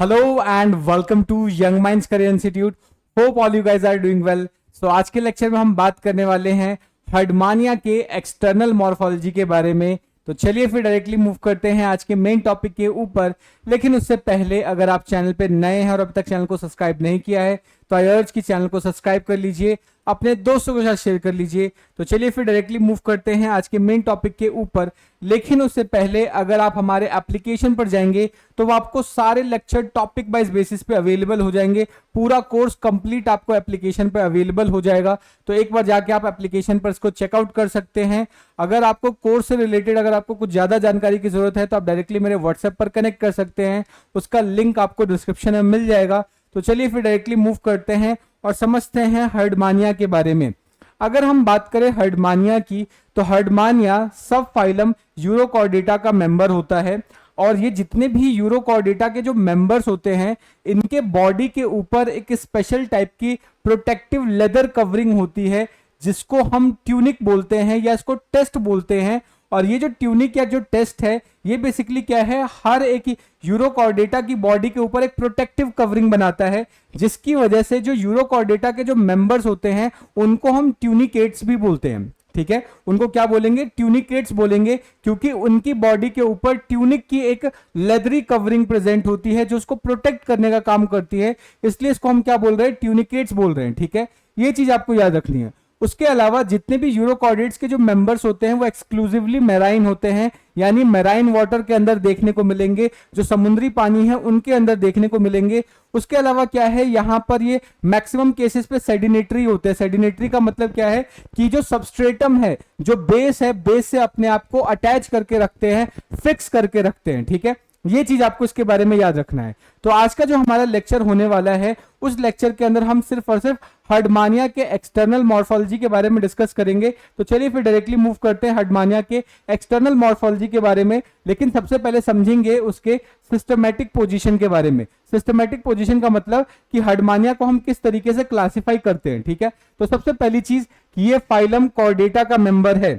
Hello and welcome to young minds career institute. Hope all you guys are doing well. So आज के lecture में हम बात करने वाले हैं हर्डमानिया के एक्सटर्नल मॉर्फोलॉजी के बारे में। तो चलिए फिर डायरेक्टली मूव करते हैं आज के मेन टॉपिक के ऊपर। लेकिन उससे पहले अगर आप चैनल पे नए हैं और अभी तक चैनल को सब्सक्राइब नहीं किया है तो आई अर्ज की चैनल को सब्सक्राइब कर लीजिए, अपने दोस्तों के साथ शेयर कर लीजिए। तो चलिए फिर डायरेक्टली मूव करते हैं आज के मेन टॉपिक के ऊपर। लेकिन उससे पहले अगर आप हमारे एप्लीकेशन पर जाएंगे तो वो आपको सारे लेक्चर टॉपिक वाइज बेसिस पे अवेलेबल हो जाएंगे। पूरा कोर्स कंप्लीट आपको एप्लीकेशन पर अवेलेबल हो जाएगा। तो एक बार जाके आप एप्लीकेशन पर इसको चेकआउट कर सकते हैं। अगर आपको कोर्स से रिलेटेड अगर आपको कुछ ज्यादा जानकारी की जरूरत है तो आप डायरेक्टली मेरे व्हाट्सएप पर कनेक्ट कर सकते हैं, उसका लिंक आपको डिस्क्रिप्शन में मिल जाएगा। तो चलिए फिर डायरेक्टली मूव करते हैं और समझते हैं हर्डमानिया के बारे में। अगर हम बात करें हर्डमानिया की तो हर्डमानिया सब फाइलम यूरोकॉर्डेटा का मेंबर होता है। और ये जितने भी यूरोकॉर्डेटा के जो मेंबर्स होते हैं इनके बॉडी के ऊपर एक स्पेशल टाइप की प्रोटेक्टिव लेदर कवरिंग होती है जिसको हम ट्यूनिक बोलते हैं या इसको टेस्ट बोलते हैं। और ये जो ट्यूनिक या जो टेस्ट है ये बेसिकली क्या है, हर एक यूरोकॉर्डेटा की बॉडी के ऊपर एक प्रोटेक्टिव कवरिंग बनाता है जिसकी वजह से जो यूरोकॉर्डेटा के जो मेंबर्स होते हैं उनको हम ट्यूनिकेट्स भी बोलते हैं। ठीक है, उनको क्या बोलेंगे, ट्यूनिकेट्स बोलेंगे, क्योंकि उनकी बॉडी के ऊपर ट्यूनिक की एक लेदरी कवरिंग प्रेजेंट होती है जो उसको प्रोटेक्ट करने का काम करती है। इसलिए इसको हम क्या बोल रहे हैं, ट्यूनिकेट्स बोल रहे हैं। ठीक है, ये चीज आपको याद रखनी है। उसके अलावा जितने भी यूरोकॉर्डेट्स के जो मेंबर्स होते हैं वो एक्सक्लूसिवली मैराइन होते हैं, यानी मैराइन वाटर के अंदर देखने को मिलेंगे, जो समुद्री पानी है उनके अंदर देखने को मिलेंगे। उसके अलावा क्या है, यहां पर ये मैक्सिमम केसेस पे सेडिनेटरी होते हैं। सेडिनेटरी का मतलब क्या है कि जो सबस्ट्रेटम है, जो बेस है, बेस से अपने आप को अटैच करके रखते हैं, फिक्स करके रखते हैं। ठीक है, ये चीज आपको इसके बारे में याद रखना है। तो आज का जो हमारा लेक्चर होने वाला है उस लेक्चर के अंदर हम सिर्फ और सिर्फ हर्डमानिया के एक्सटर्नल मॉर्फोलॉजी के बारे में डिस्कस करेंगे। तो चलिए फिर डायरेक्टली मूव करते हैं हर्डमानिया के एक्सटर्नल मॉर्फोलॉजी के बारे में। लेकिन सबसे पहले समझेंगे उसके सिस्टमैटिक पोजीशन के बारे में। सिस्टमैटिक पोजीशन का मतलब कि हर्डमानिया को हम किस तरीके से क्लासिफाई करते हैं। ठीक है, तो सबसे पहली चीज कि ये फाइलम कॉर्डेटा का मेंबर है।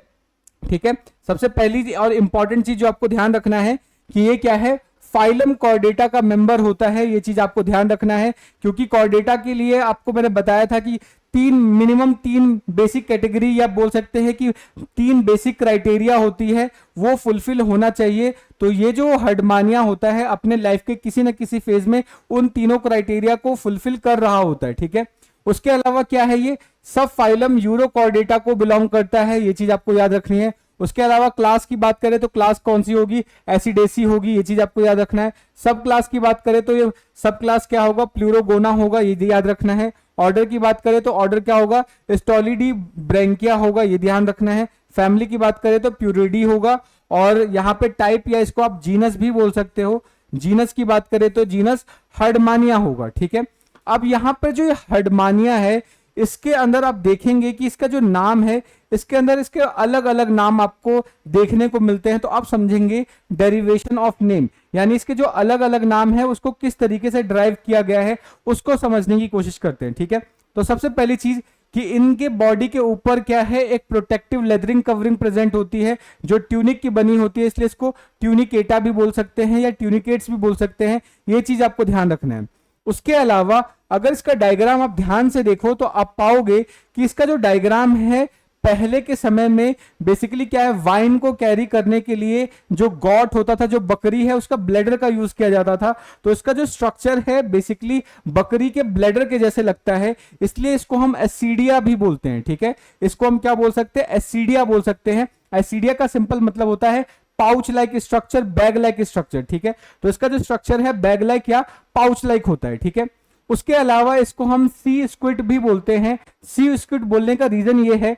ठीक है, सबसे पहली और इंपॉर्टेंट चीज जो आपको ध्यान रखना है कि ये क्या है, फाइलम कॉर्डेटा का मेंबर होता है। ये चीज आपको ध्यान रखना है क्योंकि कॉर्डेटा के लिए आपको मैंने बताया था कि मिनिमम तीन बेसिक कैटेगरी या बोल सकते हैं कि तीन बेसिक क्राइटेरिया होती है, वो फुलफिल होना चाहिए। तो ये जो हर्डमानिया होता है अपने लाइफ के किसी न किसी फेज में उन तीनों क्राइटेरिया को फुलफिल कर रहा होता है। ठीक है, उसके अलावा क्या है, ये सब फाइलम यूरोकॉर्डेटा को बिलोंग करता है। ये चीज आपको याद रखनी है। उसके अलावा क्लास की बात करें तो क्लास कौन सी होगी, एसिडेसी होगी। ये चीज आपको याद रखना है। सब क्लास की बात करें तो ये सब क्लास क्या होगा, प्लूरोगोना होगा। ये याद रखना है। ऑर्डर की बात करें तो ऑर्डर क्या होगा, स्टोलिडी ब्रैंकिया होगा। ये ध्यान रखना है। फैमिली की बात करें तो प्यूरिडी होगा। और यहाँ पे टाइप या इसको आप जीनस भी बोल सकते हो। जीनस की बात करें तो जीनस हर्डमानिया होगा। ठीक है, अब यहाँ पर जो हर्डमानिया है इसके अंदर आप देखेंगे कि इसका जो नाम है इसके अंदर इसके अलग अलग नाम आपको देखने को मिलते हैं। तो आप समझेंगे डेरिवेशन ऑफ नेम, यानी इसके जो अलग अलग नाम है उसको किस तरीके से ड्राइव किया गया है उसको समझने की कोशिश करते हैं। ठीक है, तो सबसे पहली चीज कि इनके बॉडी के ऊपर क्या है, एक प्रोटेक्टिव लेदरिंग कवरिंग प्रेजेंट होती है जो ट्यूनिक की बनी होती है। इसलिए इसको ट्यूनिकेटा भी बोल सकते हैं या ट्यूनिकेट्स भी बोल सकते हैं। ये चीज आपको ध्यान रखना है। उसके अलावा अगर इसका डायग्राम आप ध्यान से देखो तो आप पाओगे कि इसका जो डायग्राम है पहले के समय में बेसिकली क्या है, वाइन को कैरी करने के लिए जो गॉट होता था, जो बकरी है उसका ब्लैडर का यूज किया जाता था। तो इसका जो स्ट्रक्चर है बेसिकली बकरी के ब्लैडर के जैसे लगता है, इसलिए इसको हम एसिडिया भी बोलते हैं। ठीक है, इसको हम क्या बोल सकते हैं, एसिडिया बोल सकते हैं। एसिडिया का सिंपल मतलब होता है pouch like structure, bag like structure. ठीक है, तो इसका जो स्ट्रक्चर है बैग लाइक या पाउच लाइक होता है। ठीक है, उसके अलावा इसको हम सी स्क्विड भी बोलते हैं। सी स्क्विड बोलने का रीजन ये है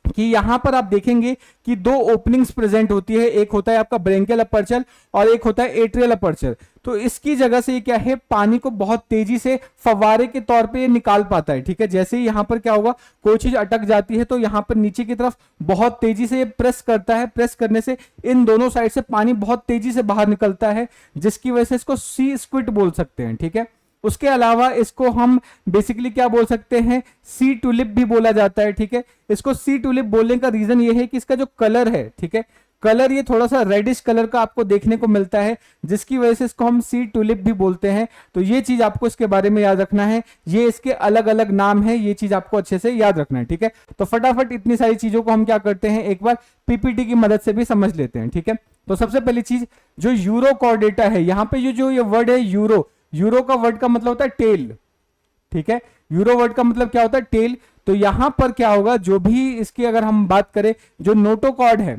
कि यहां पर आप देखेंगे कि दो ओपनिंग्स प्रेजेंट होती है, एक होता है आपका ब्रेंकियल अपर्चर और एक होता है एट्रियल अपर्चर। तो इसकी जगह से ये क्या है, पानी को बहुत तेजी से फव्वारे के तौर पे ये निकाल पाता है। ठीक है, जैसे ही यहां पर क्या होगा, कोई चीज अटक जाती है तो यहां पर नीचे की तरफ बहुत तेजी से ये प्रेस करता है। प्रेस करने से इन दोनों साइड से पानी बहुत तेजी से बाहर निकलता है, जिसकी वजह से इसको सी स्क्विड बोल सकते हैं। ठीक है, उसके अलावा इसको हम बेसिकली क्या बोल सकते हैं, सी टुलिप भी बोला जाता है। ठीक है, इसको सी टुलिप बोलने का रीजन ये है कि इसका जो कलर है, ठीक है, कलर ये थोड़ा सा रेडिश कलर का आपको देखने को मिलता है, जिसकी वजह से इसको हम सी ट्यूलिप भी बोलते हैं। तो ये चीज आपको इसके बारे में याद रखना है, ये इसके अलग अलग नाम है, ये चीज आपको अच्छे से याद रखना है। ठीक है, तो फटाफट इतनी सारी चीजों को हम क्या करते हैं, एक बार पीपीटी की मदद से भी समझ लेते हैं। ठीक है, तो सबसे पहली चीज जो यूरो कॉर्डेटा है, यहाँ पे जो ये वर्ड है यूरो, यूरो का वर्ड का मतलब होता है टेल। ठीक है, यूरो वर्ड का मतलब क्या होता है, टेल। तो यहां पर क्या होगा, जो भी इसकी अगर हम बात करें, जो नोटोकॉर्ड है,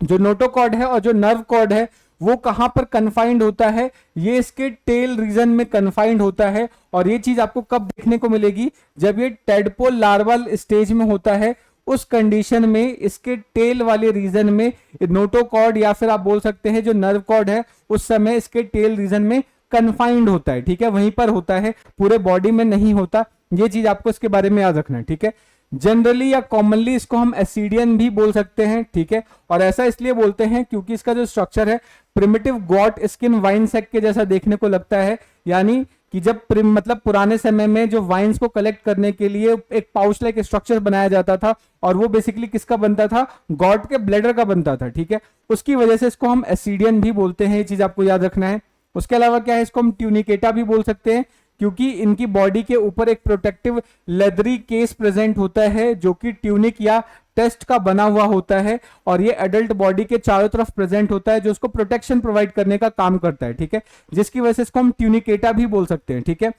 जो नोटोकॉर्ड है और जो नर्व कॉर्ड है, वो कहां पर कन्फाइंड होता है, ये इसके टेल रीजन में कन्फाइंड होता है। और ये चीज आपको कब देखने को मिलेगी, जब ये टेडपोल लार्वल स्टेज में होता है, उस कंडीशन में इसके टेल वाले रीजन में नोटोकॉर्ड या फिर आप बोल सकते हैं जो नर्व कॉर्ड है, उस समय इसके टेल रीजन में कन्फाइंड होता है। ठीक है, वहीं पर होता है, पूरे बॉडी में नहीं होता। ये चीज आपको इसके बारे में याद रखना है। ठीक है, जनरली या कॉमनली इसको हम एसिडियन भी बोल सकते हैं। ठीक है, और ऐसा इसलिए बोलते हैं क्योंकि इसका जो स्ट्रक्चर है प्रिमिटिव गॉट स्किन वाइन सेक के जैसा देखने को लगता है। यानी कि जब मतलब पुराने समय में जो वाइन्स को कलेक्ट करने के लिए एक पाउच लाइक स्ट्रक्चर बनाया जाता था, और वो बेसिकली किसका बनता था, गॉड के ब्लैडर का बनता था। ठीक है, उसकी वजह से इसको हम एसिडियन भी बोलते हैं, ये चीज आपको याद रखना है। उसके अलावा क्या है, इसको हम ट्यूनिकेटा भी बोल सकते हैं, क्योंकि इनकी बॉडी के ऊपर एक प्रोटेक्टिव लेदरी केस प्रेजेंट होता है, जो कि ट्यूनिक या टेस्ट का बना हुआ होता है, और ये एडल्ट बॉडी के चारों तरफ प्रेजेंट होता है, जो उसको प्रोटेक्शन प्रोवाइड करने का काम करता है। ठीक है, जिसकी वजह से इसको हम ट्यूनिकेटा भी बोल सकते हैं। ठीक है,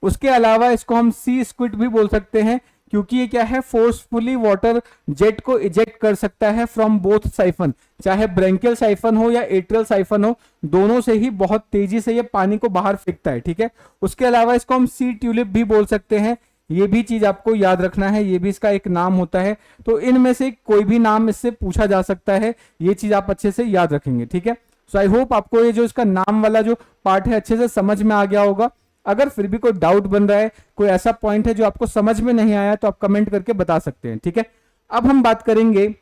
उसके अलावा इसको हम सी स्क्विड भी बोल सकते हैं, क्योंकि ये क्या है, फोर्सफुली वाटर जेट को इजेक्ट कर सकता है फ्रॉम बोथ साइफन, चाहे ब्रेंकियल साइफन हो या एट्रियल साइफन हो, दोनों से ही बहुत तेजी से ये पानी को बाहर फेंकता है। ठीक है, उसके अलावा इसको हम सी ट्यूलिप भी बोल सकते हैं, ये भी चीज आपको याद रखना है, ये भी इसका एक नाम होता है। तो इनमें से कोई भी नाम इससे पूछा जा सकता है, ये चीज आप अच्छे से याद रखेंगे। ठीक है, सो आई होप आपको ये जो इसका नाम वाला जो पार्ट है अच्छे से समझ में आ गया होगा। अगर फिर भी कोई डाउट बन रहा है, कोई ऐसा पॉइंट है जो आपको समझ में नहीं आया, तो आप कमेंट करके बता सकते हैं। ठीक है, अब हम बात करेंगे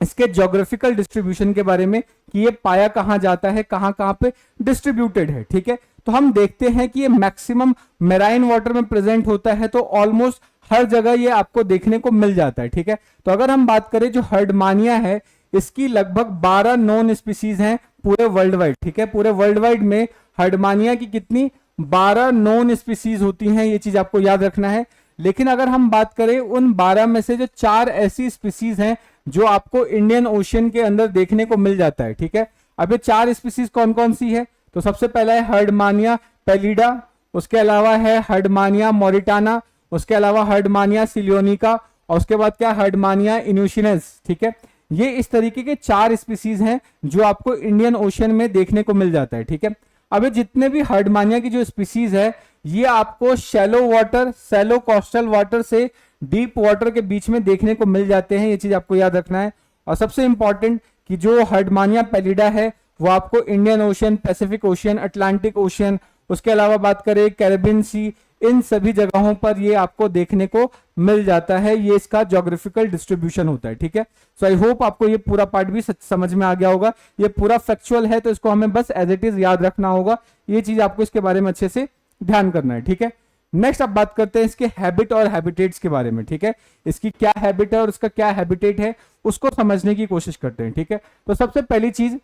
इसके ज्योग्राफिकल डिस्ट्रीब्यूशन के बारे में, कि ये पाया कहां जाता है, कहां कहां पे डिस्ट्रीब्यूटेड है। ठीक है, तो हम देखते हैं कि ये मैक्सिमम मेराइन वाटर में प्रेजेंट होता है, तो ऑलमोस्ट हर जगह ये आपको देखने को मिल जाता है। ठीक है, तो अगर हम बात करें जो हर्डमानिया है, इसकी लगभग 12 नॉन स्पीसीज हैं पूरे वर्ल्ड वाइड। ठीक है, पूरे वर्ल्ड वाइड में हर्डमानिया की कितनी 12 नॉन स्पीसीज होती हैं, ये चीज आपको याद रखना है। लेकिन अगर हम बात करें उन 12 में से जो 4 ऐसी स्पीसीज हैं जो आपको इंडियन ओशियन के अंदर देखने को मिल जाता है। ठीक है, अब ये 4 स्पीसीज कौन कौन सी है, तो सबसे पहला है हर्डमानिया पैलिडा, उसके अलावा है हर्डमानिया मॉरिटाना, उसके अलावा हर्डमानिया सिलियोनिका, और उसके बाद क्या, हर्डमानिया इन्यूशिनेस। ठीक है, ये इस तरीके के 4 स्पीसीज हैं जो आपको इंडियन ओशियन में देखने को मिल जाता है। ठीक है, अब जितने भी हर्डमानिया की जो स्पीसीज है, ये आपको shallow water, shallow coastal water से डीप वाटर के बीच में देखने को मिल जाते हैं, ये चीज आपको याद रखना है। और सबसे इंपॉर्टेंट कि जो हर्डमानिया पैलिडा है वो आपको Indian ocean, Pacific ocean, Atlantic ocean, उसके अलावा बात करें कैरेबियन सी, इन सभी जगहों पर ये आपको देखने को मिल जाता है। ये इसका ज्योग्राफिकल डिस्ट्रीब्यूशन होता है। ठीक है, सो आई होप आपको ये पूरा पार्ट भी समझ में आ गया होगा। ये पूरा फैक्चुअल है, तो इसको हमें बस एज इट इज याद रखना होगा, ये चीज आपको इसके बारे में अच्छे से ध्यान करना है। ठीक है, नेक्स्ट अब बात करते हैं इसके हैबिट और हैबिटेट्स के बारे में। ठीक है, इसकी क्या हैबिट है और इसका क्या हैबिटेट है, उसको समझने की कोशिश करते हैं। ठीक है, तो सबसे पहली चीज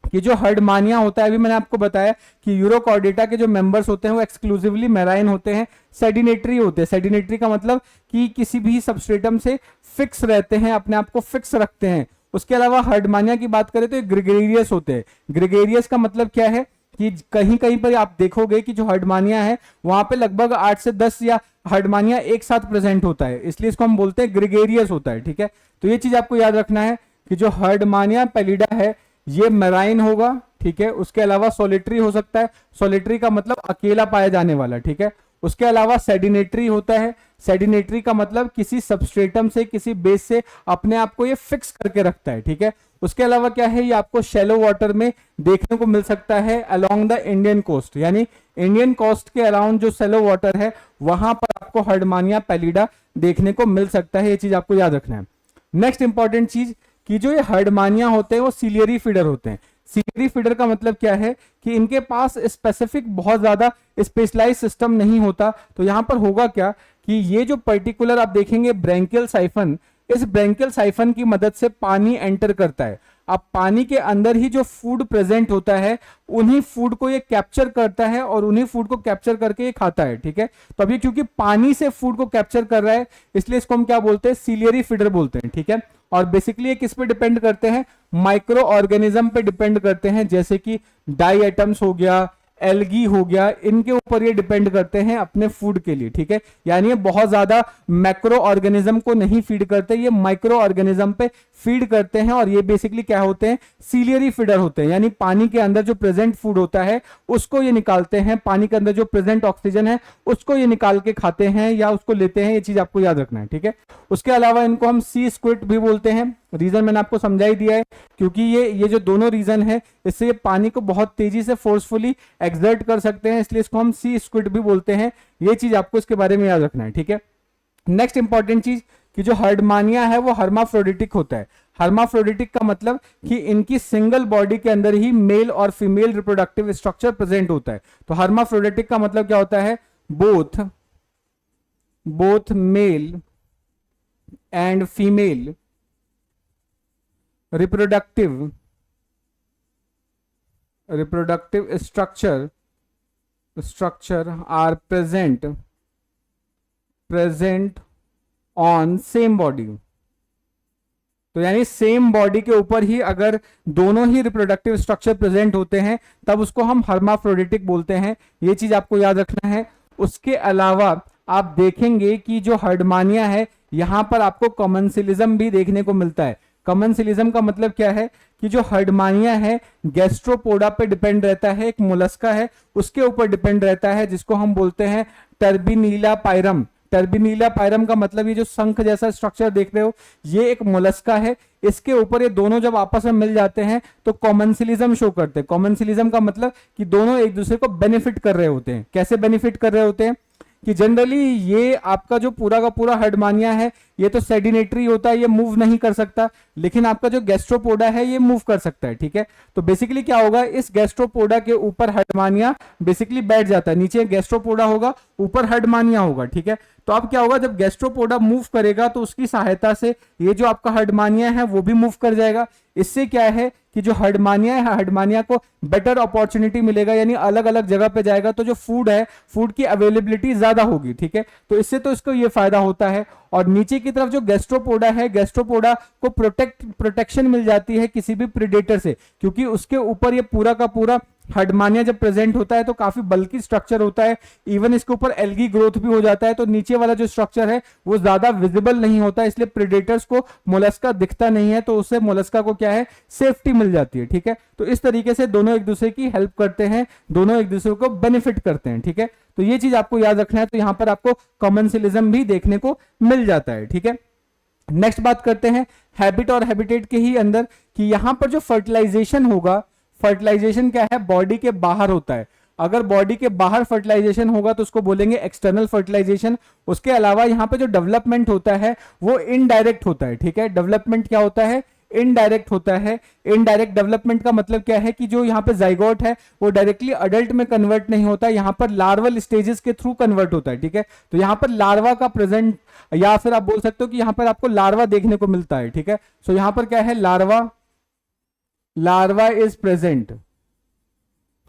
कि जो हर्डमानिया होता है, अभी मैंने आपको बताया कि यूरोकॉर्डेटा के जो मेंबर्स होते हैं वो एक्सक्लूसिवली मैराइन होते हैं, सेडिनेटरी होते हैं। सेडिनेटरी का मतलब कि किसी भी सबस्ट्रेटम से फिक्स रहते हैं, अपने आप को फिक्स रखते हैं। उसके अलावा हर्डमानिया की बात करें तो ये ग्रेगेरियस होते हैं। ग्रेगेरियस का मतलब क्या है कि कहीं कहीं पर आप देखोगे कि जो हर्डमानिया है वहां पे लगभग 8 से 10 या हर्डमानिया एक साथ प्रेजेंट होता है, इसलिए इसको हम बोलते हैं ग्रेगेरियस होता है। ठीक है, तो ये चीज आपको याद रखना है कि जो हर्डमानिया पैलिडा है ये मैराइन होगा। ठीक है, उसके अलावा सोलिटरी हो सकता है, सोलिटरी का मतलब अकेला पाया जाने वाला। ठीक है, उसके अलावा सेडिनेटरी होता है, सेडिनेटरी का मतलब किसी सबस्ट्रेटम से, किसी बेस से अपने आप को ये फिक्स करके रखता है। ठीक है, उसके अलावा क्या है, ये आपको शैलो वाटर में देखने को मिल सकता है अलोंग द इंडियन कोस्ट, यानी इंडियन कोस्ट के अराउंड जो शैलो वाटर है वहां पर आपको हर्डमानिया पैलिडा देखने को मिल सकता है, ये चीज आपको याद रखना है। नेक्स्ट इंपॉर्टेंट चीज कि जो ये हर्डमानिया होते हैं वो सिलियरी फीडर होते हैं। सिलियरी फीडर का मतलब क्या है कि इनके पास स्पेसिफिक बहुत ज्यादा स्पेशलाइज सिस्टम नहीं होता। तो यहां पर होगा क्या कि ये जो पर्टिकुलर आप देखेंगे ब्रेंकियल साइफन, इस ब्रेंकियल साइफन की मदद से पानी एंटर करता है। अब पानी के अंदर ही जो फूड प्रेजेंट होता है उन्हीं फूड को ये कैप्चर करता है और उन्हीं फूड को कैप्चर करके ये खाता है, ठीक है। तो अभी क्योंकि पानी से फूड को कैप्चर कर रहा है इसलिए इसको हम क्या बोलते हैं, सीलियरी फीडर बोलते हैं, ठीक है। और बेसिकली ये किस पे डिपेंड करते हैं, माइक्रो ऑर्गेनिज्म पे डिपेंड करते हैं, जैसे कि डाई एटम्स हो गया, एल्गी हो गया, इनके ऊपर ये डिपेंड करते हैं अपने फूड के लिए, ठीक है। यानी ये बहुत ज्यादा मैक्रो ऑर्गेनिज्म को नहीं फीड करते, ये माइक्रो ऑर्गेनिज्म पे फीड करते हैं और ये बेसिकली क्या होते हैं, सीलियरी फीडर होते हैं। यानी पानी के अंदर जो प्रेजेंट फूड होता है उसको ये निकालते हैं, पानी के अंदर जो प्रेजेंट ऑक्सीजन है उसको ये निकाल के खाते हैं या उसको लेते हैं, ये चीज आपको याद रखना है, ठीक है। उसके अलावा इनको हम सी स्क्विड भी बोलते हैं। रीजन मैंने आपको समझा ही दिया है, क्योंकि ये जो दोनों रीजन है इससे ये पानी को बहुत तेजी से फोर्सफुली एक्सर्ट कर सकते हैं, इसलिए इसको हम सी स्क्विड भी बोलते हैं। ये चीज आपको इसके बारे में याद रखना है, ठीक है। नेक्स्ट इंपॉर्टेंट चीज कि जो हर्डमानिया है वो हर्माफ्रोडिटिक होता है। हर्माफ्रोडिटिक का मतलब कि इनकी सिंगल बॉडी के अंदर ही मेल और फीमेल रिप्रोडक्टिव स्ट्रक्चर प्रेजेंट होता है। तो हर्माफ्रोडिटिक का मतलब क्या होता है, both male and female reproductive structure are present on same body। तो यानी सेम बॉडी के ऊपर ही अगर दोनों ही रिप्रोडक्टिव स्ट्रक्चर प्रेजेंट होते हैं तब उसको हम हर्माफ्रोडिटिक बोलते हैं, ये चीज आपको याद रखना है। उसके अलावा आप देखेंगे कि जो हर्डमानिया है यहां पर आपको कॉमनसिलिज्म भी देखने को मिलता है। कॉमनसिलिज्म का मतलब क्या है कि जो हर्डमानिया है गैस्ट्रोपोडा पे डिपेंड रहता है, एक मोलस्का है उसके ऊपर डिपेंड रहता है, जिसको हम बोलते हैं टर्बिनीला पायरम। टर्बिनीला पायरम का मतलब ये जो शंख जैसा स्ट्रक्चर देख रहे हो ये एक मोलस्का है, इसके ऊपर ये दोनों जब आपस में मिल जाते हैं तो कॉमनसिलिज्म शो करते हैं। कॉमनसिलिज्म का मतलब कि दोनों एक दूसरे को बेनिफिट कर रहे होते हैं। कैसे बेनिफिट कर रहे होते हैं कि जनरली ये आपका जो पूरा का पूरा हर्डमानिया है ये तो सेडिनेटरी होता है, ये मूव नहीं कर सकता, लेकिन आपका जो गैस्ट्रोपोडा है ये मूव कर सकता है, ठीक है। तो बेसिकली क्या होगा, इस गैस्ट्रोपोडा के ऊपर हर्डमानिया बेसिकली बैठ जाता है, नीचे गैस्ट्रोपोडा होगा ऊपर हर्डमानिया होगा, ठीक है। तो अब क्या होगा, जब गैस्ट्रोपोडा मूव करेगा तो उसकी सहायता से ये जो आपका हर्डमानिया है वो भी मूव कर जाएगा। इससे क्या है कि जो हर्डमानिया है हर्डमानिया को बेटर अपॉर्चुनिटी मिलेगा, यानी अलग अलग जगह पे जाएगा तो जो फूड है फूड की अवेलेबिलिटी ज्यादा होगी, ठीक है। तो इससे तो इसको ये फायदा होता है। और नीचे की तरफ जो गैस्ट्रोपोडा है, गैस्ट्रोपोडा को प्रोटेक्शन मिल जाती है किसी भी प्रेडेटर से, क्योंकि उसके ऊपर ये पूरा का पूरा हर्डमानिया जब प्रेजेंट होता है तो काफी बल्की स्ट्रक्चर होता है, इवन इसके ऊपर एल्गी ग्रोथ भी हो जाता है, तो नीचे वाला जो स्ट्रक्चर है वो ज्यादा विजिबल नहीं होता, इसलिए प्रेडेटर्स को मोलस्का दिखता नहीं है, तो उससे मोलस्का को क्या है, सेफ्टी मिल जाती है, ठीक है। तो इस तरीके से दोनों एक दूसरे की हेल्प करते हैं, दोनों एक दूसरे को बेनिफिट करते हैं, ठीक है। तो ये चीज आपको याद रखना है। तो यहां पर आपको कॉमनसिलिज्म भी देखने को मिल जाता है, ठीक है। नेक्स्ट बात करते हैं हैबिट और हैबिटेट के ही अंदर कि यहां पर जो फर्टिलाइजेशन होगा, फर्टिलाइजेशन क्या है, बॉडी के बाहर होता है। अगर बॉडी के बाहर फर्टिलाइजेशन होगा तो उसको बोलेंगे एक्सटर्नल फर्टिलाइजेशन। उसके अलावा यहाँ पे जो डेवलपमेंट होता है वो इनडायरेक्ट होता है, ठीक है। डेवलपमेंट क्या होता है, इनडायरेक्ट होता है। इनडायरेक्ट डेवलपमेंट का मतलब क्या है कि जो यहाँ पे जाइगोट है वो डायरेक्टली अडल्ट में कन्वर्ट नहीं होता, यहाँ पर लार्वल स्टेजेस के थ्रू कन्वर्ट होता है, ठीक है। तो यहाँ पर लार्वा का प्रेजेंट, या फिर आप बोल सकते हो कि यहाँ पर आपको लार्वा देखने को मिलता है, ठीक है। सो यहाँ पर क्या है, लार्वा इज प्रेजेंट।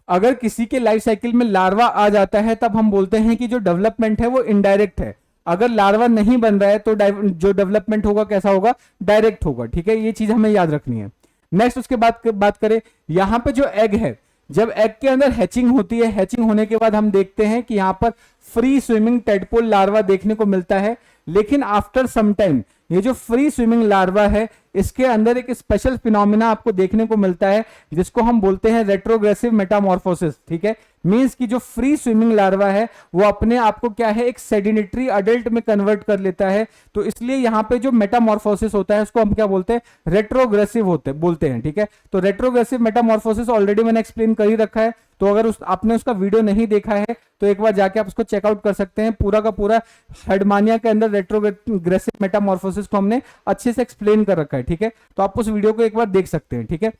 अगर किसी के लाइफ साइकिल में लार्वा आ जाता है तब हम बोलते हैं कि जो डेवलपमेंट है वो इनडायरेक्ट है। अगर लार्वा नहीं बन रहा है तो जो डेवलपमेंट होगा कैसा होगा, डायरेक्ट होगा, ठीक है। ये चीज हमें याद रखनी है। नेक्स्ट उसके बाद बात करें, यहां पे जो एग है, जब एग के अंदर हैचिंग होती है, हैचिंग होने के बाद हम देखते हैं कि यहां पर फ्री स्विमिंग टेडपोल लार्वा देखने को मिलता है। लेकिन आफ्टर सम टाइम ये जो फ्री स्विमिंग लार्वा है इसके अंदर एक स्पेशल फिनोमिना आपको देखने को मिलता है जिसको हम बोलते हैं रेट्रोग्रेसिव मेटामॉर्फोसिस, ठीक है। मींस कि जो फ्री स्विमिंग लार्वा है वो अपने आप को क्या है, एक सेडिनेटरी अडल्ट में कन्वर्ट कर लेता है। तो इसलिए यहाँ पे जो मेटामॉर्फोसिस होता है उसको हम क्या बोलते हैं, रेट्रोग्रेसिव बोलते हैं, ठीक है। तो रेट्रोग्रेसिव मेटामॉर्फोसिस ऑलरेडी मैंने एक्सप्लेन कर ही रखा है, तो अगर आपने उसका वीडियो नहीं देखा है तो एक बार जाके आप उसको चेकआउट कर सकते हैं। पूरा का पूरा हर्डमानिया के अंदर रेट्रोग्रेसिव मेटामॉर्फोसिस को हमने अच्छे से एक्सप्लेन कर रखा है, ठीक है। तो आप उस वीडियो को एक बार देख सकते हैं, ठीक है।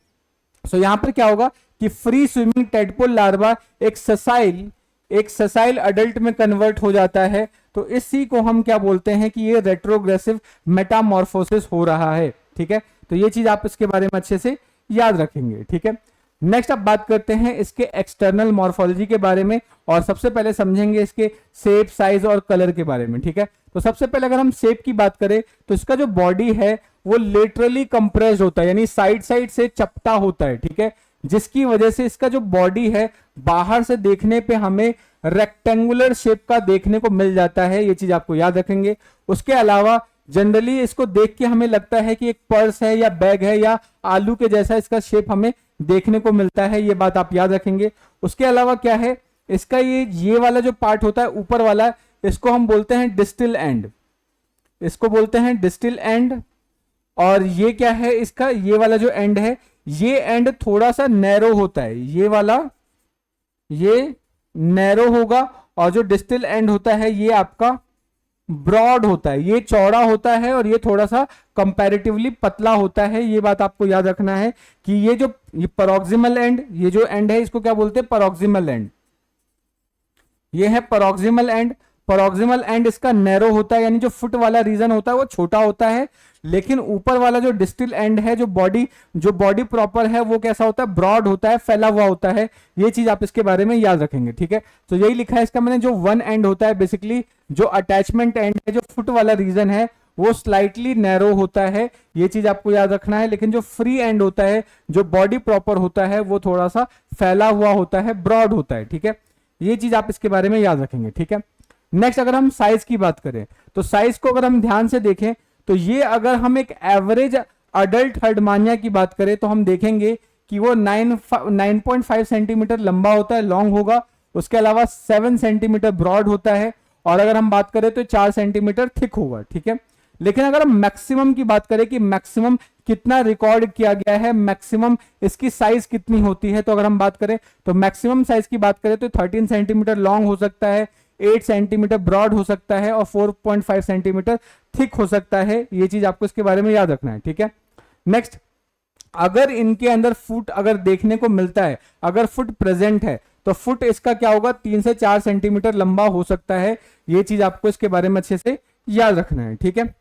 सो यहां पर क्या होगा कि फ्री स्विमिंग टेडपोल लार्वा एक एक ससाइल अडल्ट में कन्वर्ट हो जाता है, तो इसी को हम क्या बोलते हैं कि ये रेट्रोग्रेसिव मेटामॉर्फोसिस हो रहा है। ठीक है, तो ये चीज आप इसके बारे में अच्छे से याद रखेंगे। ठीक है, नेक्स्ट अब बात करते हैं इसके एक्सटर्नल मॉर्फोलॉजी के बारे में, और सबसे पहले समझेंगे इसके शेप, साइज और कलर के बारे में। ठीक है, तो सबसे पहले अगर हम शेप की बात करें तो इसका जो बॉडी है वो लेटरली कंप्रेस्ड होता है, यानी साइड साइड से चपटा होता है। ठीक है, जिसकी वजह से इसका जो बॉडी है बाहर से देखने पे हमें रेक्टेंगुलर शेप का देखने को मिल जाता है, ये चीज आपको याद रखेंगे। उसके अलावा जनरली इसको देख के हमें लगता है कि एक पर्स है या बैग है या आलू के जैसा इसका शेप हमें देखने को मिलता है, ये बात आप याद रखेंगे। उसके अलावा क्या है, इसका ये वाला जो पार्ट होता है ऊपर वाला, इसको हम बोलते हैं डिस्टल एंड, इसको बोलते हैं डिस्टल एंड। और ये क्या है, इसका ये वाला जो एंड है, ये एंड थोड़ा सा नैरो होता है, ये वाला ये नैरो होगा, और जो डिस्टल एंड होता है ये आपका ब्रॉड होता है, ये चौड़ा होता है और ये थोड़ा सा कंपैरेटिवली पतला होता है। ये बात आपको याद रखना है कि ये पैरोक्सिमल एंड, ये जो एंड है इसको क्या बोलते हैं, पैरोक्सिमल एंड। ये है पैरोक्सिमल एंड। पैरोक्सिमल एंड इसका नैरो होता है, यानी जो फुट वाला रीजन होता है वो छोटा होता है, लेकिन ऊपर वाला जो डिस्टल एंड है, जो बॉडी प्रॉपर है, वो कैसा होता है, ब्रॉड होता है, फैला हुआ होता है। ये चीज आप इसके बारे में याद रखेंगे। ठीक है, तो यही लिखा है इसका मैंने, जो वन एंड होता है बेसिकली, जो अटैचमेंट एंड है, जो फुट वाला रीजन है वो स्लाइटली नैरो होता है, ये चीज आपको याद रखना है। लेकिन जो फ्री एंड होता है, जो बॉडी प्रॉपर होता है, वो थोड़ा सा फैला हुआ होता है, ब्रॉड होता है। ठीक है, ये चीज आप इसके बारे में याद रखेंगे। ठीक है, नेक्स्ट अगर हम साइज की बात करें तो साइज को अगर हम ध्यान से देखें तो ये, अगर हम एक एवरेज अडल्ट हर्डमानिया की बात करें तो हम देखेंगे कि वो 9.5 सेंटीमीटर लंबा होता है, लॉन्ग होगा। उसके अलावा 7 सेंटीमीटर ब्रॉड होता है, और अगर हम बात करें तो 4 सेंटीमीटर थिक होगा। ठीक है, लेकिन अगर हम मैक्सिमम की बात करें कि मैक्सिमम कितना रिकॉर्ड किया गया है, मैक्सिमम इसकी साइज कितनी होती है, तो अगर हम बात करें तो मैक्सिमम साइज की बात करें तो 13 सेंटीमीटर लॉन्ग हो सकता है, 8 सेंटीमीटर ब्रॉड हो सकता है, और 4.5 सेंटीमीटर थिक हो सकता है। ये चीज आपको इसके बारे में याद रखना है। ठीक है, नेक्स्ट, अगर इनके अंदर फुट अगर देखने को मिलता है, अगर फुट प्रेजेंट है, तो फुट इसका क्या होगा, 3 से 4 सेंटीमीटर लंबा हो सकता है। ये चीज आपको इसके बारे में अच्छे से याद रखना है। ठीक है,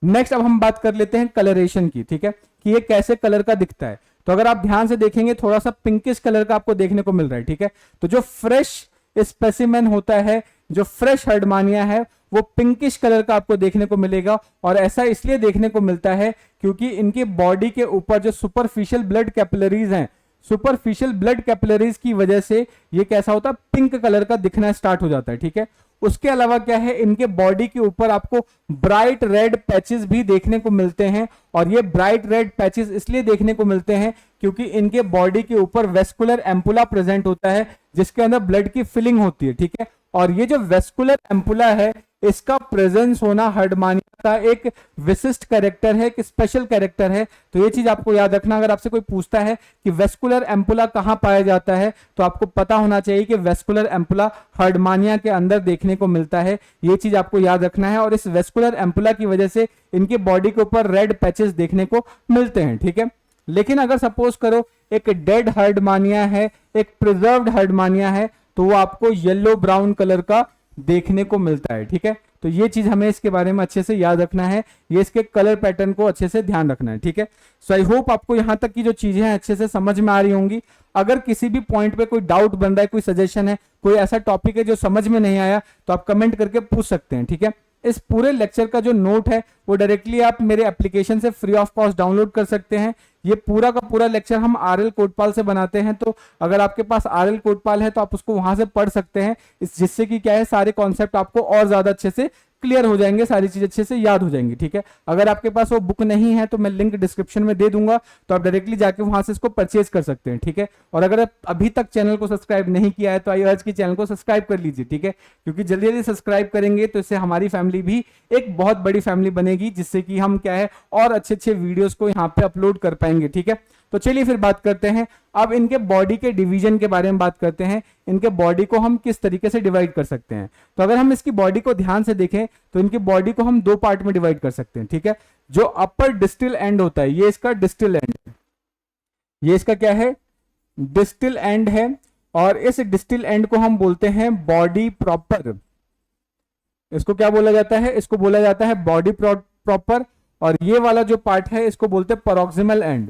नेक्स्ट अब हम बात कर लेते हैं कलरेशन की। ठीक है, कि ये कैसे कलर का दिखता है। तो अगर आप ध्यान से देखेंगे थोड़ा सा पिंकिश कलर का आपको देखने को मिल रहा है। ठीक है, तो जो फ्रेश स्पेसिमेन होता है, जो फ्रेश हर्डमानिया है, वो पिंकिश कलर का आपको देखने को मिलेगा। और ऐसा इसलिए देखने को मिलता है क्योंकि इनकी बॉडी के ऊपर जो सुपरफिशियल ब्लड कैपिलरीज हैं, सुपरफिशियल ब्लड कैपिलरीज की वजह से ये कैसा होता है, पिंक कलर का दिखना स्टार्ट हो जाता है। ठीक है, उसके अलावा क्या है, इनके बॉडी के ऊपर आपको ब्राइट रेड पैचेस भी देखने को मिलते हैं। और ये ब्राइट रेड पैचेस इसलिए देखने को मिलते हैं क्योंकि इनके बॉडी के ऊपर वेस्कुलर एम्पुला प्रेजेंट होता है, जिसके अंदर ब्लड की फिलिंग होती है। ठीक है, और ये जो वेस्कुलर एम्पुला है, इसका प्रेजेंस होना हर्डमानिया का एक विशिष्ट कैरेक्टर है, एक स्पेशल कैरेक्टर है। तो ये चीज आपको याद रखना, अगर आपसे कोई पूछता है कि वेस्कुलर एम्पुला कहां पाया जाता है, तो आपको पता होना चाहिए कि वेस्कुलर एम्पुला हर्डमानिया के अंदर देखने को मिलता है। ये चीज आपको याद रखना है, और इस वेस्कुलर एम्पुला की वजह से इनकी बॉडी के ऊपर रेड पैचेस देखने को मिलते हैं। ठीक है, लेकिन अगर सपोज करो एक डेड हर्डमानिया है, एक प्रिजर्व्ड हर्डमानिया है, तो वो आपको येलो ब्राउन कलर का देखने को मिलता है। ठीक है, तो ये चीज हमें इसके बारे में अच्छे से याद रखना है, ये इसके कलर पैटर्न को अच्छे से ध्यान रखना है। ठीक है, सो आई होप आपको यहां तक की जो चीजें हैं अच्छे से समझ में आ रही होंगी। अगर किसी भी पॉइंट पे कोई डाउट बन रहा है, कोई सजेशन है, कोई ऐसा टॉपिक है जो समझ में नहीं आया, तो आप कमेंट करके पूछ सकते हैं। ठीक है, इस पूरे लेक्चर का जो नोट है वो डायरेक्टली आप मेरे एप्लीकेशन से फ्री ऑफ कॉस्ट डाउनलोड कर सकते हैं। ये पूरा का पूरा लेक्चर हम आरएल कोटपाल से बनाते हैं, तो अगर आपके पास आरएल कोटपाल है तो आप उसको वहां से पढ़ सकते हैं, जिससे कि क्या है, सारे कॉन्सेप्ट आपको और ज्यादा अच्छे से क्लियर हो जाएंगे, सारी चीज अच्छे से याद हो जाएंगी। ठीक है, अगर आपके पास वो बुक नहीं है तो मैं लिंक डिस्क्रिप्शन में दे दूंगा, तो आप डायरेक्टली जाके वहां से इसको परचेज कर सकते हैं। ठीक है, और अगर आप अभी तक चैनल को सब्सक्राइब नहीं किया है तो आई अर्ज की चैनल को सब्सक्राइब कर लीजिए। ठीक है, क्योंकि जल्दी जल्दी सब्सक्राइब करेंगे तो इससे हमारी फैमिली भी एक बहुत बड़ी फैमिली बनेगी, जिससे कि हम क्या है और अच्छे अच्छे वीडियोस को यहाँ पे अपलोड कर पाएंगे। ठीक है, तो चलिए फिर बात करते हैं, अब इनके बॉडी के डिवीजन के बारे में बात करते हैं। इनके बॉडी को हम किस तरीके से डिवाइड कर सकते हैं। तो अगर हम इसकी बॉडी को ध्यान से देखें तो इनकी बॉडी को हम दो पार्ट में डिवाइड कर सकते हैं। ठीक है, जो अपर डिस्टल एंड होता है, ये इसका डिस्टल एंड है, ये इसका क्या है, डिस्टल एंड है। और इस डिस्टल एंड को हम बोलते हैं बॉडी प्रॉपर। इसको क्या बोला जाता है? इसको बोला जाता है बॉडी प्रॉपर। और ये वाला जो पार्ट है इसको बोलते हैं प्रोक्सिमल एंड।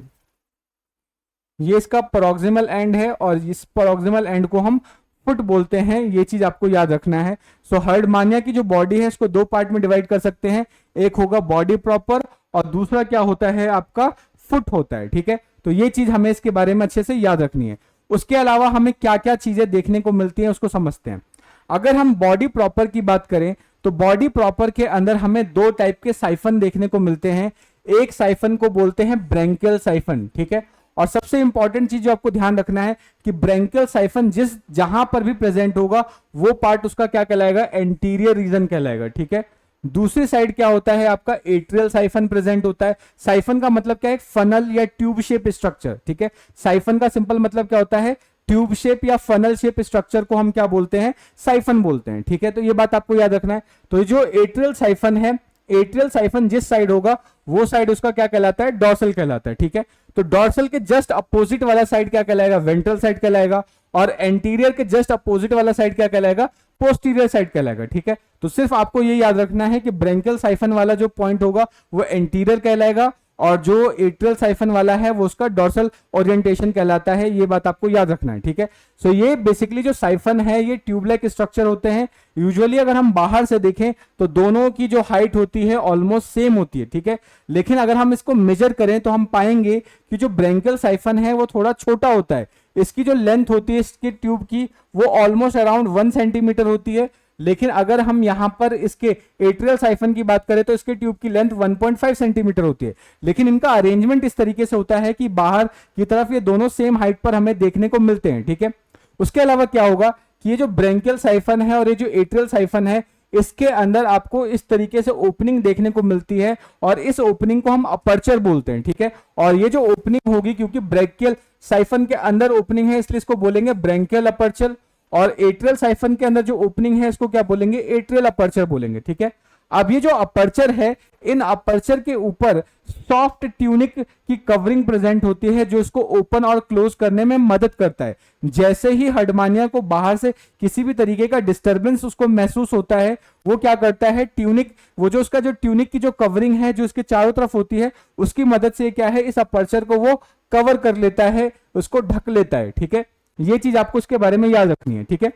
ये इसका प्रोक्सिमल एंड है और इस प्रोक्सिमल एंड को हम फुट बोलते हैं। ये चीज आपको याद रखना है। सो हर्डमानिया की जो बॉडी है इसको दो पार्ट में डिवाइड कर सकते हैं, एक होगा बॉडी प्रॉपर और दूसरा क्या होता है आपका फुट होता है। ठीक है, तो ये चीज हमें इसके बारे में अच्छे से याद रखनी है। उसके अलावा हमें क्या क्या चीजें देखने को मिलती हैं उसको समझते हैं। अगर हम बॉडी प्रॉपर की बात करें तो बॉडी प्रॉपर के अंदर हमें दो टाइप के साइफन देखने को मिलते हैं। एक साइफन को बोलते हैं ब्रैंकियल साइफन। ठीक है, और सबसे इंपॉर्टेंट चीज जो आपको ध्यान रखना है कि ब्रैंकियल साइफन जहां पर भी प्रेजेंट होगा वो पार्ट उसका क्या कहलाएगा? एंटीरियर रीजन कहलाएगा। ठीक है, दूसरी साइड क्या होता है आपका? एट्रियल साइफन प्रेजेंट होता है। साइफन का मतलब क्या है? फनल या ट्यूब शेप स्ट्रक्चर। ठीक है, साइफन का सिंपल मतलब क्या होता है? ट्यूब शेप या फनल शेप स्ट्रक्चर को हम क्या बोलते हैं? साइफन बोलते हैं। ठीक है, तो ये बात आपको याद रखना है। तो जो एट्रियल साइफन है, एट्रियल साइफन जिस साइड होगा वो साइड उसका क्या कहलाता है? डॉर्सल कहलाता है। ठीक है, तो डॉर्सल के जस्ट अपोजिट वाला साइड क्या कहलाएगा? वेंट्रल साइड कहलाएगा। और एंटीरियर के जस्ट अपोजिट वाला साइड क्या कहलाएगा? पोस्टीरियर साइड कहलाएगा। ठीक है, तो सिर्फ आपको ये याद रखना है कि ब्रैंकियल साइफन वाला जो पॉइंट होगा वो एंटीरियर कहलाएगा और जो एट्रियल साइफन वाला है वो उसका डॉर्सल ओरिएंटेशन कहलाता है। ये बात आपको याद रखना है। ठीक है, सो ये बेसिकली जो साइफन है ये ट्यूबलाइक स्ट्रक्चर होते हैं। यूजुअली अगर हम बाहर से देखें तो दोनों की जो हाइट होती है ऑलमोस्ट सेम होती है। ठीक है, लेकिन अगर हम इसको मेजर करें तो हम पाएंगे कि जो ब्रैंकियल साइफन है वो थोड़ा छोटा होता है। इसकी जो लेंथ होती है इसकी ट्यूब की वो ऑलमोस्ट अराउंड 1 सेंटीमीटर होती है। लेकिन अगर हम यहां पर इसके एट्रियल साइफन की बात करें तो इसके ट्यूब की लेंथ 1.5 सेंटीमीटर होती है। लेकिन इनका अरेंजमेंट इस तरीके से होता है कि बाहर की तरफ ये दोनों सेम हाइट पर हमें देखने को मिलते हैं। ठीक है, उसके अलावा क्या होगा कि ये जो ब्रैंकियल साइफन है और ये जो एट्रियल साइफन है इसके अंदर आपको इस तरीके से ओपनिंग देखने को मिलती है और इस ओपनिंग को हम अपर्चर बोलते हैं। ठीक है, और ये जो ओपनिंग होगी क्योंकि ब्रैंकियल साइफन के अंदर ओपनिंग है इसलिए इसको बोलेंगे ब्रैंकियल अपर्चर। और एट्रियल साइफन के अंदर जो ओपनिंग है इसको क्या बोलेंगे? एट्रियल अपर्चर बोलेंगे। ठीक है, अब ये जो अपर्चर है इन अपर्चर के ऊपर सॉफ्ट ट्यूनिक की कवरिंग प्रेजेंट होती है जो इसको ओपन और क्लोज करने में मदद करता है। जैसे ही हर्डमानिया को बाहर से किसी भी तरीके का डिस्टरबेंस उसको महसूस होता है वो क्या करता है? ट्यूनिक, वो जो उसका जो ट्यूनिक की जो कवरिंग है जो इसके चारों तरफ होती है उसकी मदद से क्या है? इस अपर्चर को वो कवर कर लेता है, उसको ढक लेता है। ठीक है, ये चीज आपको इसके बारे में याद रखनी है। ठीक है,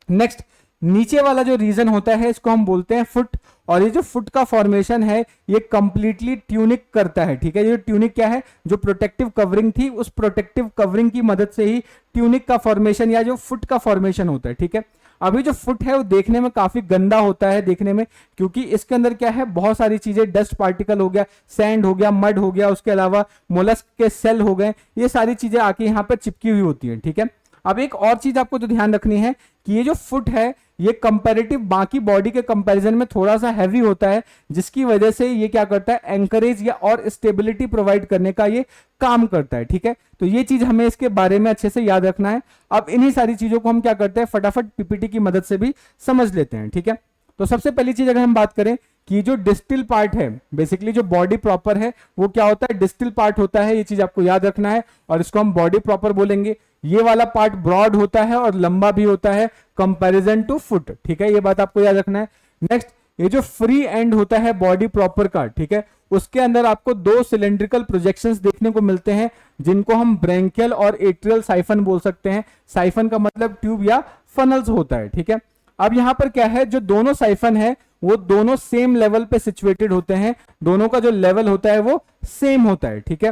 नेक्स्ट नीचे वाला जो रीजन होता है इसको हम बोलते हैं फुट। और ये जो फुट का फॉर्मेशन है ये कंप्लीटली ट्यूनिक करता है। ठीक है, ये ट्यूनिक क्या है? जो प्रोटेक्टिव कवरिंग थी उस प्रोटेक्टिव कवरिंग की मदद से ही ट्यूनिक का फॉर्मेशन या जो फुट का फॉर्मेशन होता है। ठीक है, अभी जो फुट है वो देखने में काफी गंदा होता है देखने में, क्योंकि इसके अंदर क्या है? बहुत सारी चीजें, डस्ट पार्टिकल हो गया, सैंड हो गया, मड हो गया, उसके अलावा मोलस्क के सेल हो गए, ये सारी चीजें आके यहाँ पर चिपकी हुई होती है। ठीक है, अब एक और चीज आपको जो ध्यान रखनी है कि ये जो फुट है ये कंपैरेटिव बाकी बॉडी के कंपैरिजन में थोड़ा सा हैवी होता है, जिसकी वजह से ये क्या करता है? एंकरेज या और स्टेबिलिटी प्रोवाइड करने का ये काम करता है। ठीक है, तो ये चीज हमें इसके बारे में अच्छे से याद रखना है। अब इन्हीं सारी चीजों को हम क्या करते हैं? फटाफट पीपीटी की मदद से भी समझ लेते हैं। ठीक है, तो सबसे पहली चीज अगर हम बात करें कि जो डिस्टिल पार्ट है, बेसिकली जो बॉडी प्रॉपर है वो क्या होता है? डिस्टिल पार्ट होता है। ये चीज आपको याद रखना है और इसको हम बॉडी प्रॉपर बोलेंगे। ये वाला पार्ट ब्रॉड होता है और लंबा भी होता है कंपैरिजन टू फुट। ठीक है, ये बात आपको याद रखना है। नेक्स्ट, ये जो फ्री एंड होता है बॉडी प्रॉपर का, ठीक है, उसके अंदर आपको दो सिलेंड्रिकल प्रोजेक्शंस देखने को मिलते हैं जिनको हम ब्रैंकियल और एट्रियल साइफन बोल सकते हैं। साइफन का मतलब ट्यूब या फनल्स होता है। ठीक है, अब यहां पर क्या है? जो दोनों साइफन है वो दोनों सेम लेवल पे सिचुएटेड होते हैं, दोनों का जो लेवल होता है वो सेम होता है। ठीक है,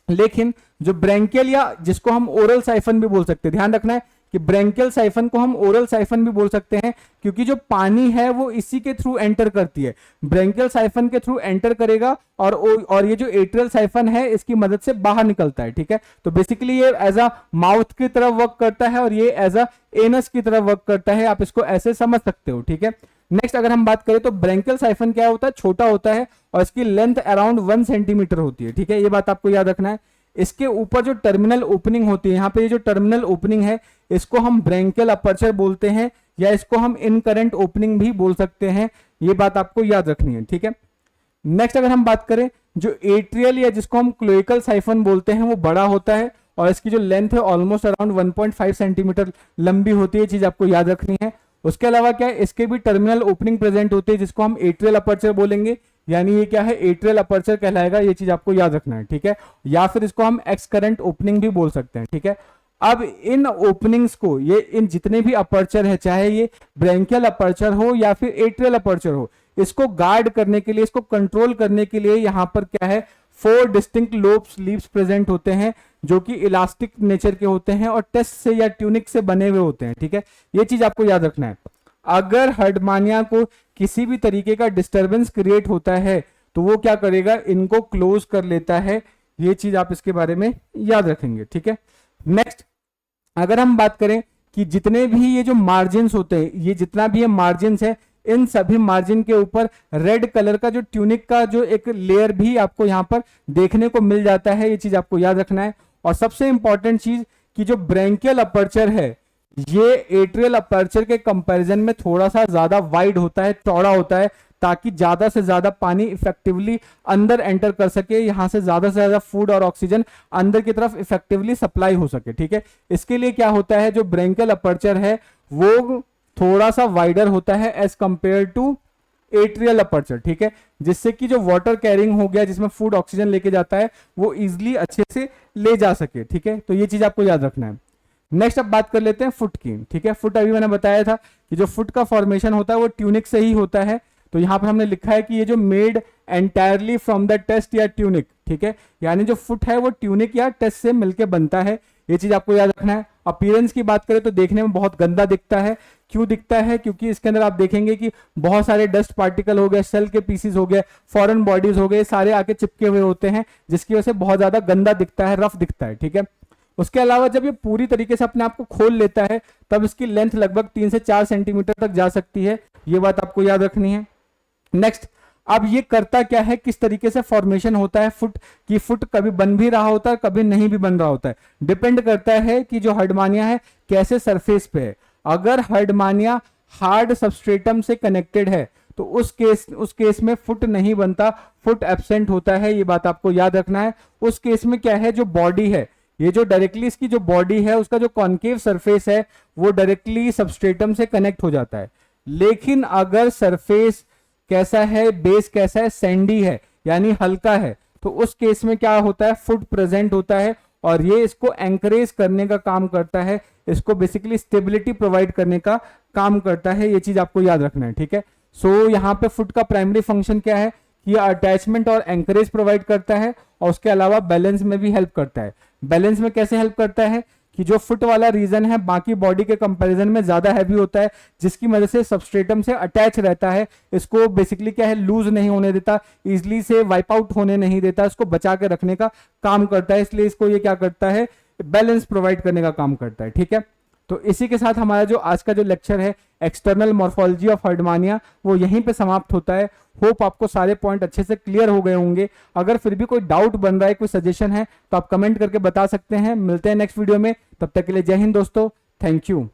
लेकिन जो ब्रैंकियल या जिसको हम ओरल साइफन भी बोल सकते हैं, ध्यान रखना है कि ब्रैंकियल साइफन को हम ओरल साइफन भी बोल सकते हैं क्योंकि जो पानी है वो इसी के थ्रू एंटर करती है। ब्रैंकियल साइफन के थ्रू एंटर करेगा और ये जो एट्रियल साइफन है इसकी मदद से बाहर निकलता है। ठीक है, तो बेसिकली ये एज अ माउथ की तरफ वर्क करता है और ये एज अ एनस की तरफ वर्क करता है। आप इसको ऐसे समझ सकते हो। ठीक है, नेक्स्ट अगर हम बात करें तो ब्रैंकियल साइफन क्या होता है? छोटा होता है और इसकी लेंथ अराउंड 1 सेंटीमीटर होती है। ठीक है, ये बात आपको याद रखना है। इसके ऊपर जो टर्मिनल ओपनिंग होती है, यहाँ पे ये जो टर्मिनल ओपनिंग है इसको हम ब्रैंकियल अपर्चर बोलते हैं या इसको हम इनकरेंट ओपनिंग भी बोल सकते हैं। ये बात आपको याद रखनी है। ठीक है, नेक्स्ट अगर हम बात करें जो एट्रियल या जिसको हम क्लोइकल साइफन बोलते हैं वो बड़ा होता है और इसकी जो लेंथ है ऑलमोस्ट अराउंड 1.5 सेंटीमीटर लंबी होती है, ये चीज आपको याद रखनी है। उसके अलावा क्या है, इसके भी टर्मिनल ओपनिंग प्रेजेंट होते हैं जिसको हम एट्रियल अपर्चर बोलेंगे, यानी ये क्या है, एट्रियल अपर्चर कहलाएगा, ये चीज आपको याद रखना है, ठीक है। या फिर इसको हम एक्स करंट ओपनिंग भी बोल सकते हैं, ठीक है। अब इन ओपनिंग्स को, ये इन जितने भी अपर्चर है, चाहे ये ब्रैंकियल अपर्चर हो या फिर एट्रियल अपर्चर हो, इसको गार्ड करने के लिए, इसको कंट्रोल करने के लिए यहाँ पर क्या है, 4 डिस्टिंक्ट लोब्स लीव्स प्रेजेंट होते हैं जो कि इलास्टिक नेचर के होते हैं और टेस्ट से या ट्यूनिक से बने हुए होते हैं, ठीक है। ये चीज आपको याद रखना है। अगर हर्डमानिया को किसी भी तरीके का डिस्टरबेंस क्रिएट होता है तो वो क्या करेगा, इनको क्लोज कर लेता है, ये चीज आप इसके बारे में याद रखेंगे, ठीक है। नेक्स्ट, अगर हम बात करें कि जितने भी ये जो मार्जिन होते हैं, ये जितना भी ये मार्जिन है, इन सभी मार्जिन के ऊपर रेड कलर का जो ट्यूनिक का जो एक लेयर भी आपको यहाँ पर देखने को मिल जाता है, ये चीज आपको याद रखना है। और सबसे इंपॉर्टेंट चीज कि जो ब्रैंकियल अपर्चर है, ये एट्रियल अपर्चर के कंपैरिजन में थोड़ा सा ज्यादा वाइड होता है, चौड़ा होता है, ताकि ज्यादा से ज्यादा पानी इफेक्टिवली अंदर एंटर कर सके, यहां से ज्यादा फूड और ऑक्सीजन अंदर की तरफ इफेक्टिवली सप्लाई हो सके, ठीक है। इसके लिए क्या होता है, जो ब्रैंकियल अपर्चर है वो थोड़ा सा वाइडर होता है as compared to atrial aperture, ठीक है, जिससे कि जो वाटर कैरिंग हो गया, जिसमें फूड ऑक्सीजन लेके जाता है, वो इजिली अच्छे से ले जा सके, ठीक है। तो ये चीज आपको याद रखना है। नेक्स्ट अब बात कर लेते हैं फुट की, ठीक है। फुट अभी मैंने बताया था कि जो फुट का फॉर्मेशन होता है वो ट्यूनिक से ही होता है, तो यहां पर हमने लिखा है कि ये जो made entirely from the test या ट्यूनिक, ठीक है, यानी जो फुट है वो ट्यूनिक या टेस्ट से मिलकर बनता है, ये चीज आपको याद रखना है। अपीयरेंस की बात करें तो देखने में बहुत गंदा दिखता है, क्यों दिखता है, क्योंकि इसके अंदर आप देखेंगे कि बहुत सारे डस्ट पार्टिकल हो गए, सेल के पीसीज हो गए, फॉरेन बॉडीज हो गए, सारे आके चिपके हुए होते हैं, जिसकी वजह से बहुत ज्यादा गंदा दिखता है, रफ दिखता है, ठीक है। उसके अलावा जब ये पूरी तरीके से अपने आप को खोल लेता है तब इसकी लेंथ लगभग 3 से 4 सेंटीमीटर तक जा सकती है, ये बात आपको याद रखनी है। नेक्स्ट, अब ये करता क्या है, किस तरीके से फॉर्मेशन होता है फुट की, फुट कभी बन भी रहा होता है, कभी नहीं भी बन रहा होता है, डिपेंड करता है कि जो हर्डमानिया है कैसे सरफेस पे है। अगर हर्डमानिया हार्ड सबस्ट्रेटम से कनेक्टेड है तो उस केस में फुट नहीं बनता, फुट एब्सेंट होता है, ये बात आपको याद रखना है। उस केस में क्या है, जो बॉडी है, ये जो डायरेक्टली इसकी जो बॉडी है उसका जो कॉन्केव सरफेस है वो डायरेक्टली सबस्ट्रेटम से कनेक्ट हो जाता है। लेकिन अगर सरफेस कैसा है, बेस कैसा है, सैंडी है यानी हल्का है, तो उस केस में क्या होता है, फुट प्रेजेंट होता है और ये इसको एंकरेज करने का काम करता है, इसको बेसिकली स्टेबिलिटी प्रोवाइड करने का काम करता है, ये चीज आपको याद रखना है, ठीक है। सो यहाँ पे फुट का प्राइमरी फंक्शन क्या है, ये अटैचमेंट और एंकरेज प्रोवाइड करता है और उसके अलावा बैलेंस में भी हेल्प करता है। बैलेंस में कैसे हेल्प करता है कि जो फुट वाला रीजन है बाकी बॉडी के कंपैरिजन में ज्यादा हैवी होता है, जिसकी वजह से सबस्ट्रेटम से अटैच रहता है, इसको बेसिकली क्या है, लूज नहीं होने देता, इजिली से वाइप आउट होने नहीं देता, इसको बचा के रखने का काम करता है, इसलिए इसको ये क्या करता है, बैलेंस प्रोवाइड करने का काम करता है, ठीक है। तो इसी के साथ हमारा जो आज का जो लेक्चर है एक्सटर्नल मॉर्फोलॉजी ऑफ हर्डमानिया वो यहीं पे समाप्त होता है। होप आपको सारे पॉइंट अच्छे से क्लियर हो गए होंगे। अगर फिर भी कोई डाउट बन रहा है, कोई सजेशन है तो आप कमेंट करके बता सकते हैं। मिलते हैं नेक्स्ट वीडियो में, तब तक के लिए जय हिंद दोस्तों, थैंक यू।